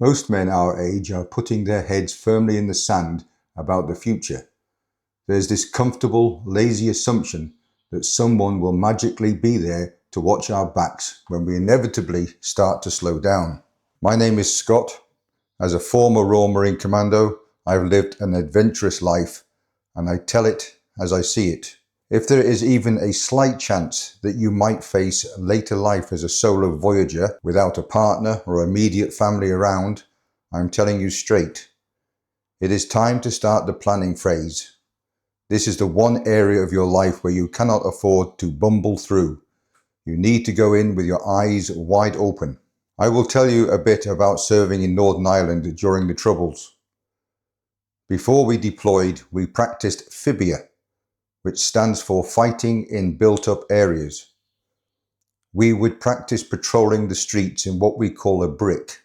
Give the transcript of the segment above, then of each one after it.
Most men our age are putting their heads firmly in the sand about the future. There's this comfortable, lazy assumption that someone will magically be there to watch our backs when we inevitably start to slow down. My name is Scott. As a former Royal Marine Commando, I've lived an adventurous life, and I tell it as I see it. If there is even a slight chance that you might face later life as a solo voyager without a partner or immediate family around, I'm telling you straight, it is time to start the planning phase. This is the one area of your life where you cannot afford to bumble through. You need to go in with your eyes wide open. I will tell you a bit about serving in Northern Ireland during the Troubles. Before we deployed, we practiced phibia, which stands for fighting in built-up areas. We would practice patrolling the streets in what we call a brick.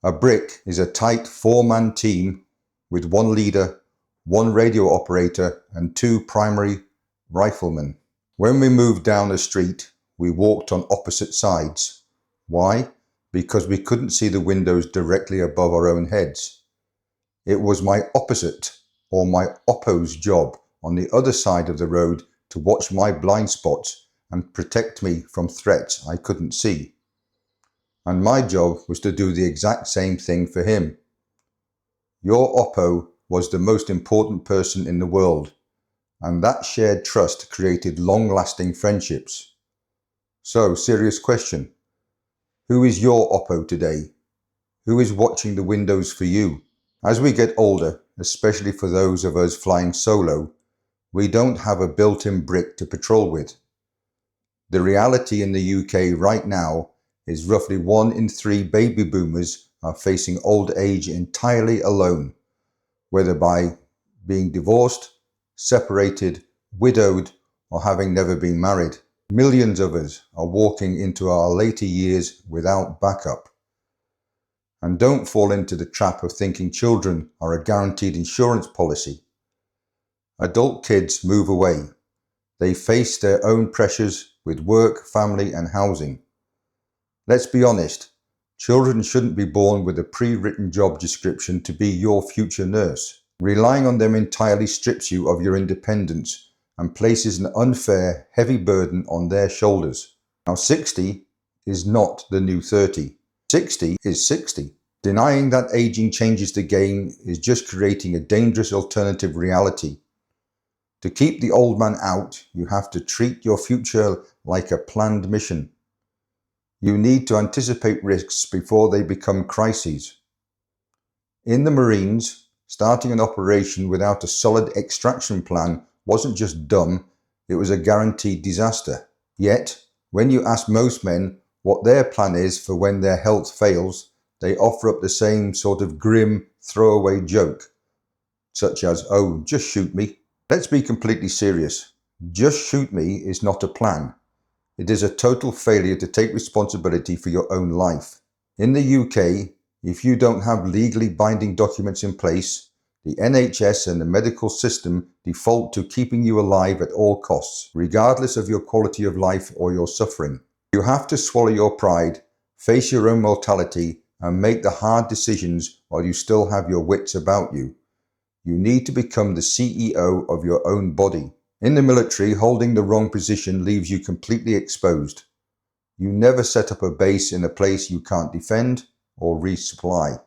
A brick is a tight four-man team with one leader, one radio operator, and two primary riflemen. When we moved down the street, we walked on opposite sides. Why? Because we couldn't see the windows directly above our own heads. It was my opposite, or my oppo's job on the other side of the road to watch my blind spots and protect me from threats I couldn't see. And my job was to do the exact same thing for him. Your oppo was the most important person in the world, and that shared trust created long-lasting friendships. So, serious question. Who is your oppo today? Who is watching the windows for you? As we get older, especially for those of us flying solo, we don't have a built-in brick to patrol with. The reality in the UK right now is roughly 1 in 3 baby boomers are facing old age entirely alone, whether by being divorced, separated, widowed, or having never been married. Millions of us are walking into our later years without backup. And don't fall into the trap of thinking children are a guaranteed insurance policy. Adult kids move away. They face their own pressures with work, family, and housing. Let's be honest, children shouldn't be born with a pre-written job description to be your future nurse. Relying on them entirely strips you of your independence and places an unfair, heavy burden on their shoulders. Now, 60 is not the new 30. 60 is 60. Denying that aging changes the game is just creating a dangerous alternative reality. To keep the old man out, you have to treat your future like a planned mission. You need to anticipate risks before they become crises. In the Marines, starting an operation without a solid extraction plan wasn't just dumb, it was a guaranteed disaster. Yet, when you ask most men what their plan is for when their health fails, they offer up the same sort of grim, throwaway joke, such as, "Oh, just shoot me." Let's be completely serious. Just shoot me is not a plan. It is a total failure to take responsibility for your own life. In the UK, if you don't have legally binding documents in place, the NHS and the medical system default to keeping you alive at all costs, regardless of your quality of life or your suffering. You have to swallow your pride, face your own mortality, and make the hard decisions while you still have your wits about you. You need to become the CEO of your own body. In the military, holding the wrong position leaves you completely exposed. You never set up a base in a place you can't defend or resupply.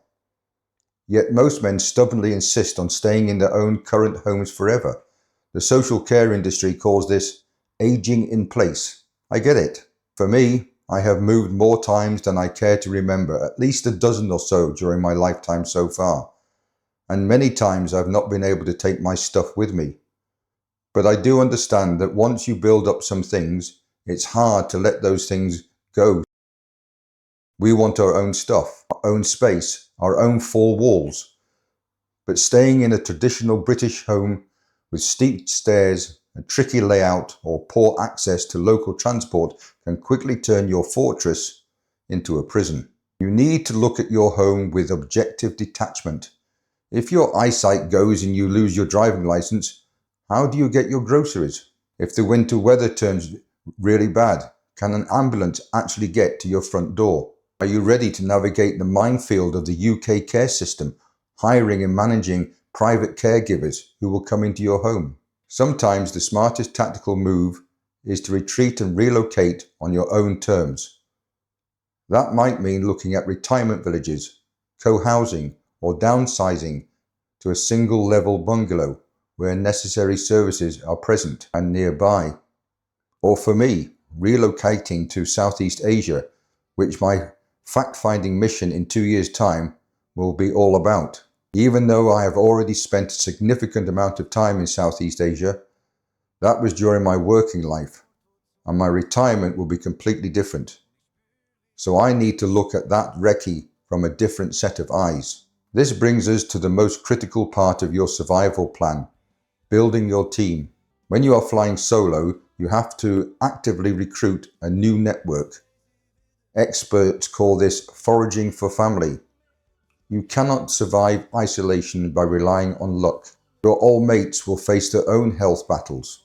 Yet most men stubbornly insist on staying in their own current homes forever. The social care industry calls this aging in place. I get it. For me, I have moved more times than I care to remember, at least a dozen or so during my lifetime so far. And many times I've not been able to take my stuff with me. But I do understand that once you build up some things, it's hard to let those things go. We want our own stuff, our own space, our own four walls. But staying in a traditional British home with steep stairs, a tricky layout, or poor access to local transport can quickly turn your fortress into a prison. You need to look at your home with objective detachment. If your eyesight goes and you lose your driving license, how do you get your groceries? If the winter weather turns really bad, can an ambulance actually get to your front door? Are you ready to navigate the minefield of the UK care system, hiring and managing private caregivers who will come into your home? Sometimes the smartest tactical move is to retreat and relocate on your own terms. That might mean looking at retirement villages, co-housing, or downsizing to a single-level bungalow where necessary services are present and nearby. Or for me, relocating to Southeast Asia, which my fact-finding mission in 2 years' time will be all about. Even though I have already spent a significant amount of time in Southeast Asia, that was during my working life, and my retirement will be completely different. So I need to look at that recce from a different set of eyes. This brings us to the most critical part of your survival plan, building your team. When you are flying solo, you have to actively recruit a new network. Experts call this foraging for family. You cannot survive isolation by relying on luck. Your old mates will face their own health battles,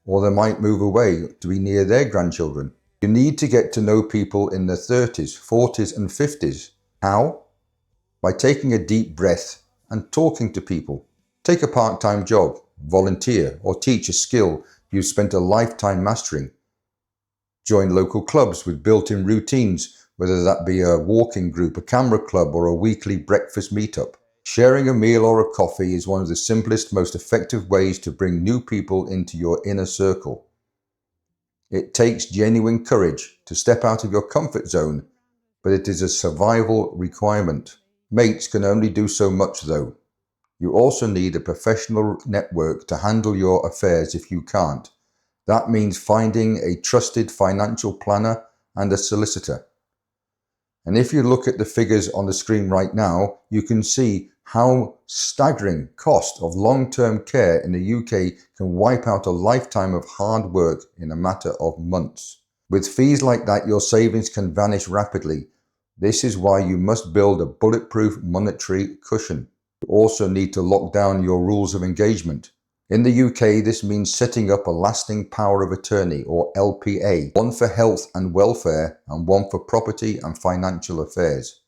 or they might move away to be near their grandchildren. You need to get to know people in their 30s, 40s and 50s. How? By taking a deep breath and talking to people. Take a part-time job, volunteer, or teach a skill you've spent a lifetime mastering. Join local clubs with built-in routines, whether that be a walking group, a camera club, or a weekly breakfast meetup. Sharing a meal or a coffee is one of the simplest, most effective ways to bring new people into your inner circle. It takes genuine courage to step out of your comfort zone, but it is a survival requirement. Mates can only do so much though. You also need a professional network to handle your affairs if you can't. That means finding a trusted financial planner and a solicitor. And if you look at the figures on the screen right now, you can see how staggering cost of long-term care in the UK can wipe out a lifetime of hard work in a matter of months. With fees like that, your savings can vanish rapidly. This is why you must build a bulletproof monetary cushion. You also need to lock down your rules of engagement. In the UK, this means setting up a lasting power of attorney, or LPA, one for health and welfare and one for property and financial affairs.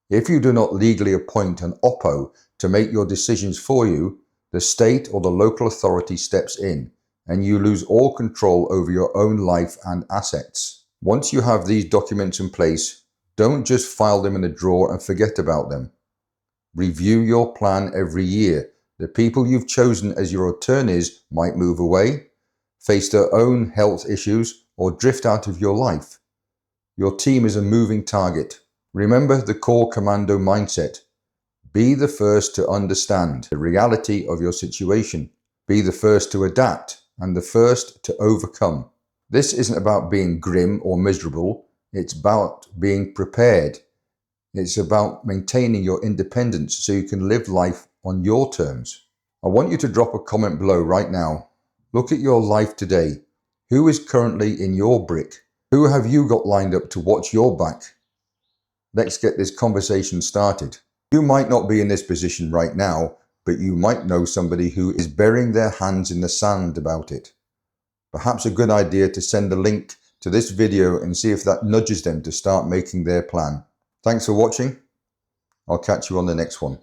If you do not legally appoint an OPPO to make your decisions for you, the state or the local authority steps in, and you lose all control over your own life and assets. Once you have these documents in place, don't just file them in a drawer and forget about them. Review your plan every year. The people you've chosen as your attorneys might move away, face their own health issues, or drift out of your life. Your team is a moving target. Remember the core commando mindset. Be the first to understand the reality of your situation. Be the first to adapt and the first to overcome. This isn't about being grim or miserable. It's about being prepared. It's about maintaining your independence so you can live life on your terms. I want you to drop a comment below right now. Look at your life today. Who is currently in your brick? Who have you got lined up to watch your back? Let's get this conversation started. You might not be in this position right now, but you might know somebody who is burying their hands in the sand about it. Perhaps a good idea to send a link to this video and see if that nudges them to start making their plan. Thanks for watching. I'll catch you on the next one.